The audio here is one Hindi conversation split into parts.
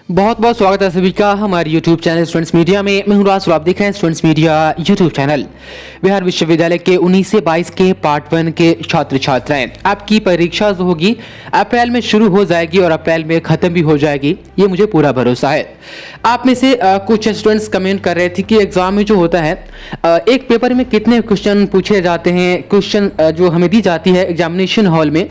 बहुत बहुत स्वागत है सभी का हमारे YouTube चैनल स्टूडेंट्स मीडिया में। मैं हूं राज और आप देख रहे हैं students media YouTube channel. Bihar विश्वविद्यालय के 19 से 22 के पार्ट 1 के छात्र छात्राएं, आपकी परीक्षा जो होगी अप्रैल में शुरू हो जाएगी और अप्रैल में खत्म भी हो जाएगी, ये मुझे पूरा भरोसा है। आप में से कुछ स्टूडेंट्स कमेंट कर रहे थे कि एग्जाम में जो होता है एक पेपर में कितने क्वेश्चन पूछे जाते हैं, क्वेश्चन जो हमें दी जाती है एग्जामिनेशन हॉल में,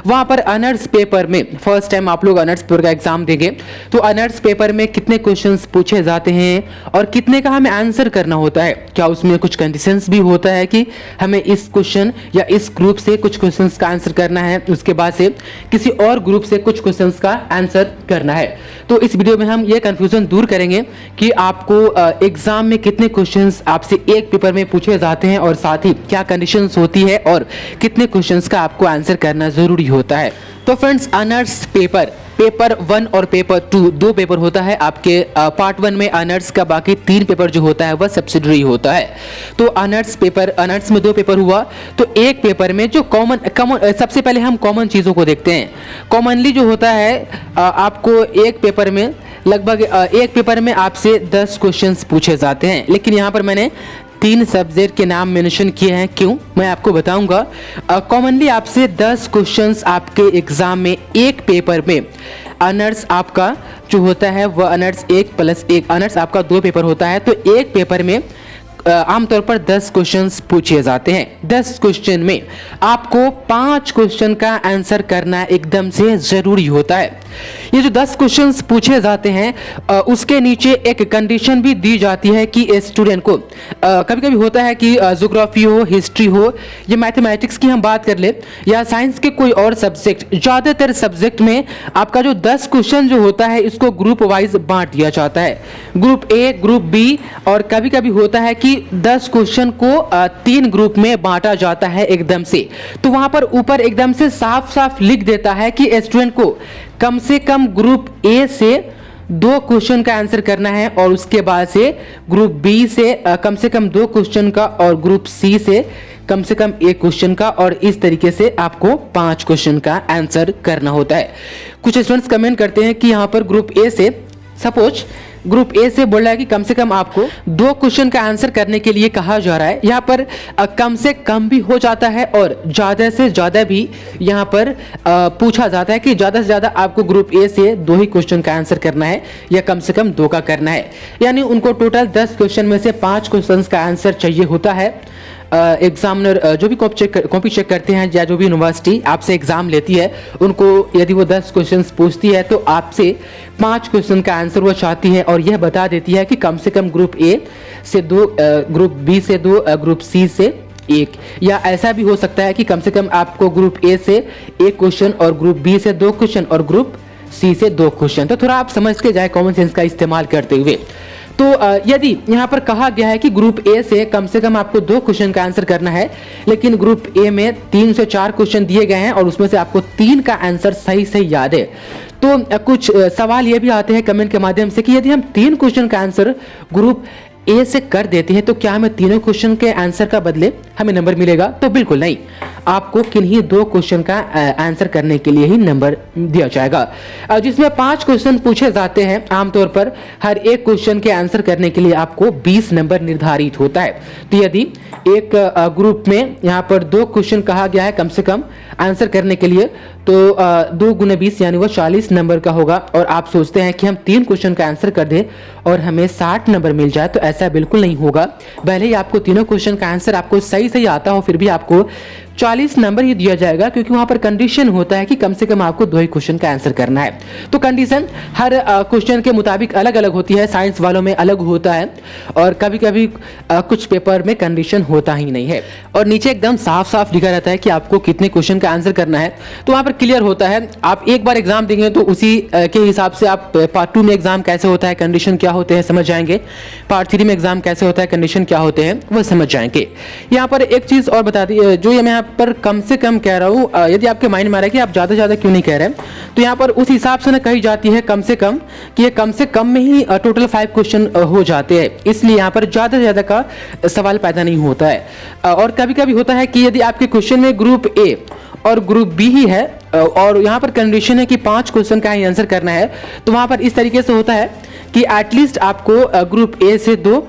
वहां पर ऑनर्स पेपर में फर्स्ट टाइम आप लोग ऑनर्स पेपर का एग्जाम देंगे तो ऑनर्स पेपर में कितने क्वेश्चंस पूछे जाते हैं और कितने का हमें आंसर करना होता है। क्या उसमें कुछ कंडीशंस भी होता है कि हमें इस क्वेश्चन या इस ग्रुप से कुछ क्वेश्चंस का आंसर करना है, उसके बाद से किसी और ग्रुप से कुछ क्वेश्चंस का आंसर करना है। तो इस वीडियो में हम ये कंफ्यूजन दूर करेंगे कि आपको एग्जाम में कितने क्वेश्चंस आपसे एक पेपर में पूछे जाते हैं और साथ ही क्या कंडीशंस होती है और कितने क्वेश्चंस का आपको आंसर करना जरूरी होता है। तो फ्रेंड्स, ऑनर्स पेपर 1 और पेपर 2 दो पेपर होता है आपके पार्ट 1 में ऑनर्स का, बाकी 3 पेपर जो होता है वह सब्सिडरी होता है। तो ऑनर्स में 2 पेपर हुआ, तो एक पेपर में जो कॉमन सबसे पहले हम कॉमन चीज़ों को देखते हैं। कॉमनली जो होता है आपको एक पेपर में लगभग एक पेपर में आपसे 10 क्वेश्चंस पूछे जाते हैं, लेकिन यहाँ पर मैंने 3 सब्जेक्ट के नाम मेंशन किए हैं। क्यों, मैं आपको बताऊंगा। कॉमनली आपसे 10 क्वेश्चंस आपके एग्जाम में एक पेपर में ऑनर्स आपका जो होता है वह ऑनर्स 1+1 ऑनर्स आपका 2 पेपर होता है, तो एक पेपर में आमतौर पर 10 क्वेश्चंस पूछे जाते हैं। 10 क्वेश्चन में आपको 5 क्वेश्चन का आंसर करना एकदम से जरूरी होता है। ये जो 10 क्वेश्चंस पूछे जाते हैं उसके नीचे एक कंडीशन भी दी जाती है कि स्टूडेंट को कभी कभी होता है कि ज्योग्राफी हो, हिस्ट्री हो, या मैथमेटिक्स की हम बात कर ले या साइंस के कोई और सब्जेक्ट, ज़्यादातर सब्जेक्ट में आपका जो 10 क्वेश्चन जो होता है इसको ग्रुप वाइज बांट दिया जाता है, ग्रुप ए, ग्रुप बी, और कभी कभी होता है कि 10 क्वेश्चन को 3 ग्रुप में बांटा जाता है एकदम से। तो वहां पर ऊपर एकदम से साफ साफ लिख देता है कि स्टूडेंट को कम से कम ग्रुप ए से 2 क्वेश्चन का आंसर करना है और उसके बाद से ग्रुप बी से कम 2 क्वेश्चन का और ग्रुप सी से कम 1 क्वेश्चन का, और इस तरीके से आपको 5 क्वेश्चन का आंसर करना होता है। कुछ स्टूडेंट्स कमेंट करते हैं कि यहाँ पर ग्रुप ए से सपोज ग्रुप ए से बोल रहा है कि कम से कम आपको 2 क्वेश्चन का आंसर करने के लिए कहा जा रहा है। यहाँ पर कम से कम भी हो जाता है और ज़्यादा से ज़्यादा भी यहाँ पर पूछा जाता है कि ज़्यादा से ज़्यादा आपको ग्रुप ए से 2 ही क्वेश्चन का आंसर करना है या कम से कम 2 का करना है। यानी उनको टोटल 10 क्वेश्चन में से 5 क्वेश्चन का आंसर चाहिए होता है। एग्जामिनर जो भी कॉपी चेक करते हैं या जो भी यूनिवर्सिटी आपसे एग्जाम लेती है, उनको यदि वो 10 क्वेश्चंस पूछती है तो आपसे 5 क्वेश्चन का आंसर वो चाहती है और यह बता देती है कि कम से कम ग्रुप ए से 2, ग्रुप बी से 2, ग्रुप सी से 1, या ऐसा भी हो सकता है कि कम से कम आपको ग्रुप ए से 1 क्वेश्चन और ग्रुप बी से 2 क्वेश्चन और ग्रुप सी से 2 क्वेश्चन। तो थोड़ा आप समझ के जाए कॉमन सेंस का इस्तेमाल करते हुए। तो यदि यहाँ पर कहा गया है कि ग्रुप ए से कम आपको 2 क्वेश्चन का आंसर करना है, लेकिन ग्रुप ए में 3 से 4 क्वेश्चन दिए गए हैं और उसमें से आपको 3 का आंसर सही से याद है, तो कुछ सवाल ये भी आते हैं कमेंट के माध्यम से कि यदि हम 3 क्वेश्चन का आंसर ग्रुप ए से कर देते हैं तो क्या हमें तीनों क्वेश्चन के आंसर का बदले हमें नंबर मिलेगा? तो बिल्कुल नहीं, आपको किन्हीं 2 क्वेश्चन का आंसर करने के लिए ही नंबर दिया जाएगा, जिसमें 5 क्वेश्चन पूछे जाते हैं। आमतौर पर हर एक क्वेश्चन के आंसर करने के लिए आपको 20 नंबर निर्धारित होता है। तो यदि एक ग्रुप में यहाँ पर 2 क्वेश्चन कहा गया है कम से कम आंसर करने के लिए, तो 2 × 20 यानी वो 40 नंबर का होगा, और आप सोचते हैं कि हम 3 क्वेश्चन का आंसर कर दें और हमें 60 नंबर मिल जाए, तो ऐसा बिल्कुल नहीं होगा। भले ही आपको तीनों क्वेश्चन का आंसर आपको सही आता हो, फिर भी आपको 40 नंबर ही दिया जाएगा, क्योंकि वहां पर कंडीशन होता है कि कम से कम आपको 2 ही क्वेश्चन का आंसर करना है। तो कंडीशन हर क्वेश्चन के मुताबिक अलग अलग होती है, साइंस वालों में अलग होता है और कभी कभी कुछ पेपर में कंडीशन होता ही नहीं है, और नीचे एकदम साफ साफ लिखा रहता है कि आपको कितने क्वेश्चन का आंसर करना है। तो वहां पर क्लियर होता है, आप एक बार एग्जाम देंगे तो उसी के हिसाब से आप पार्ट 2 में एग्जाम कैसे होता है, कंडीशन क्या होते हैं समझ जाएंगे, पार्ट 3 में एग्जाम कैसे होता है, कंडीशन क्या होते हैं वह समझ जाएंगे। यहाँ पर एक चीज और बता दी, जो ये मैं पर कम से कम कह रहा हूँ, यदि आपके माइंड में आ रहा है कि आप ज़्यादा से ज़्यादा क्यों नहीं कह रहे हैं, तो यहाँ पर उस हिसाब से ना कही जाती है कम से कम कि ये कम से कम में ही टोटल 5 क्वेश्चन हो जाते हैं, इसलिए यहाँ पर ज़्यादा से ज़्यादा का सवाल पैदा नहीं होता है। और कभी कभी होता है कि यदि आपके क्वेश्चन में ग्रुप ए और ग्रुप बी ही है, और यहाँ पर कंडीशन है कि 5 क्वेश्चन का ही आंसर करना है। तो वहाँ पर इस तरीके से होता है कि एटलीस्ट आपको ग्रुप ए से 2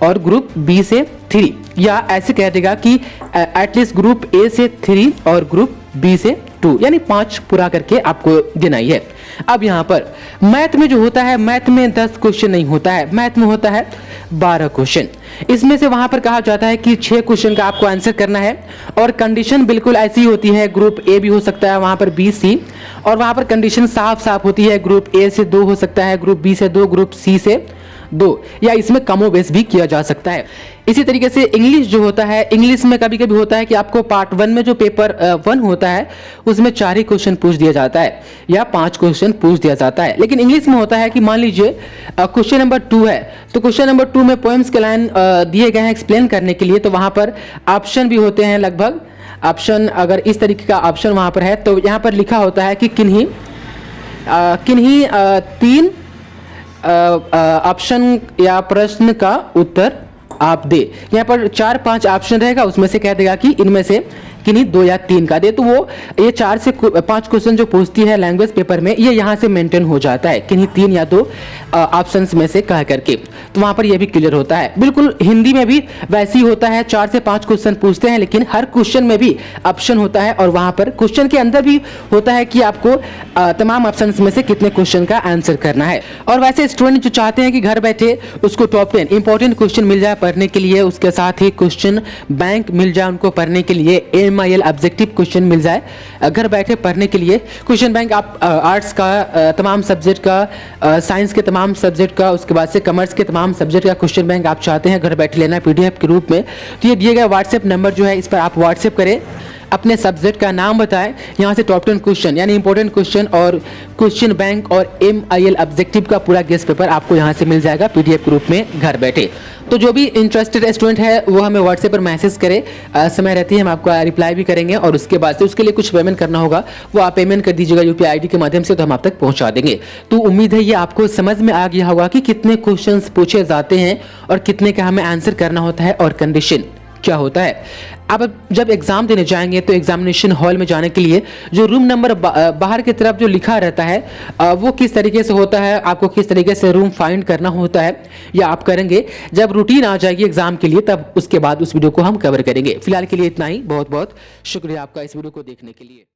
और ग्रुप बी से 3, या ऐसे कह देगा कि एटलीस्ट ग्रुप ए से 3 और ग्रुप बी से 2, यानी 5 पूरा करके आपको देना ही है। अब यहाँ पर मैथ में जो होता है, मैथ में 10 क्वेश्चन नहीं होता है, मैथ में होता है 12 क्वेश्चन। इसमें से वहां पर कहा जाता है कि 6 क्वेश्चन का आपको आंसर करना है, और कंडीशन बिल्कुल ऐसी होती है, ग्रुप ए भी हो सकता है वहां पर बी सी, और वहां पर कंडीशन साफ साफ होती है, ग्रुप ए से 2 हो सकता है, ग्रुप बी से 2, ग्रुप सी से 2, या इसमें कमोबेश भी किया जा सकता है। इसी तरीके से इंग्लिश जो होता है, इंग्लिश में कभी कभी होता है कि आपको पार्ट 1 में जो पेपर 1 होता है उसमें 4 ही क्वेश्चन पूछ दिया जाता है या 5 क्वेश्चन पूछ दिया जाता है। लेकिन इंग्लिश में होता है कि मान लीजिए क्वेश्चन नंबर 2 है, तो क्वेश्चन नंबर 2 में पोएम्स के लाइन दिए गए हैं एक्सप्लेन करने के लिए, तो वहां पर ऑप्शन भी होते हैं लगभग। ऑप्शन अगर इस तरीके का ऑप्शन वहां पर है तो यहाँ पर लिखा होता है कि किन्हीं 3 ऑप्शन या प्रश्न का उत्तर आप दे। यहाँ पर 4-5 ऑप्शन रहेगा, उसमें से कह देगा कि इनमें से किन्हीं 2 या 3 का दे। तो वो ये 4 से 5 क्वेश्चन जो पूछती है लैंग्वेज पेपर में, ये यहाँ से मेंटेन हो जाता है, किन्हीं 3 या 2 ऑप्शंस में से कह करके। तो वहाँ पर ये भी क्लियर होता है। बिल्कुल हिंदी में भी वैसे ही होता है, 4 से 5 क्वेश्चन पूछते हैं, लेकिन हर क्वेश्चन में भी ऑप्शन होता है, और वहाँ पर क्वेश्चन के अंदर भी होता है कि आपको तमाम ऑप्शन में से कितने क्वेश्चन का आंसर करना है। और वैसे स्टूडेंट जो चाहते हैं कि घर बैठे उसको टॉप 10 इंपॉर्टेंट क्वेश्चन मिल जाए पढ़ने के लिए, उसके साथ ही क्वेश्चन बैंक मिल जाए उनको पढ़ने के लिए, MIL ऑब्जेक्टिव क्वेश्चन मिल जाए घर बैठे पढ़ने के लिए। क्वेश्चन बैंक आप आर्ट्स का तमाम सब्जेक्ट का, साइंस के तमाम सब्जेक्ट का, उसके बाद से कॉमर्स के तमाम सब्जेक्ट का क्वेश्चन बैंक आप चाहते हैं घर बैठे लेना PDF के रूप में, तो ये दिए गए व्हाट्सएप नंबर जो है इस पर आप व्हाट्सएप करें, अपने सब्जेक्ट का नाम बताएं, यहाँ से टॉप 10 क्वेश्चन यानी इंपॉर्टेंट क्वेश्चन और क्वेश्चन बैंक और MIL ऑब्जेक्टिव का पूरा गेस्ट पेपर आपको यहाँ से मिल जाएगा PDF के रूप में घर बैठे। तो जो भी इंटरेस्टेड स्टूडेंट है वो हमें व्हाट्सएप पर मैसेज करे, समय रहती है हम आपको रिप्लाई भी करेंगे, और उसके बाद से उसके लिए कुछ पेमेंट करना होगा, वो आप पेमेंट कर दीजिएगा UPI ID के माध्यम से, तो हम आप तक पहुँचा देंगे। तो उम्मीद है ये आपको समझ में आ गया होगा कि कितने क्वेश्चन पूछे जाते हैं और कितने का हमें आंसर करना होता है और कंडीशन क्या होता है। अब जब एग्जाम देने जाएंगे तो एग्जामिनेशन हॉल में जाने के लिए जो रूम नंबर बाहर की तरफ जो लिखा रहता है वो किस तरीके से होता है, आपको किस तरीके से रूम फाइंड करना होता है, या आप करेंगे जब रूटीन आ जाएगी एग्जाम के लिए, तब उसके बाद उस वीडियो को हम कवर करेंगे। फिलहाल के लिए इतना ही। बहुत बहुत शुक्रिया आपका इस वीडियो को देखने के लिए।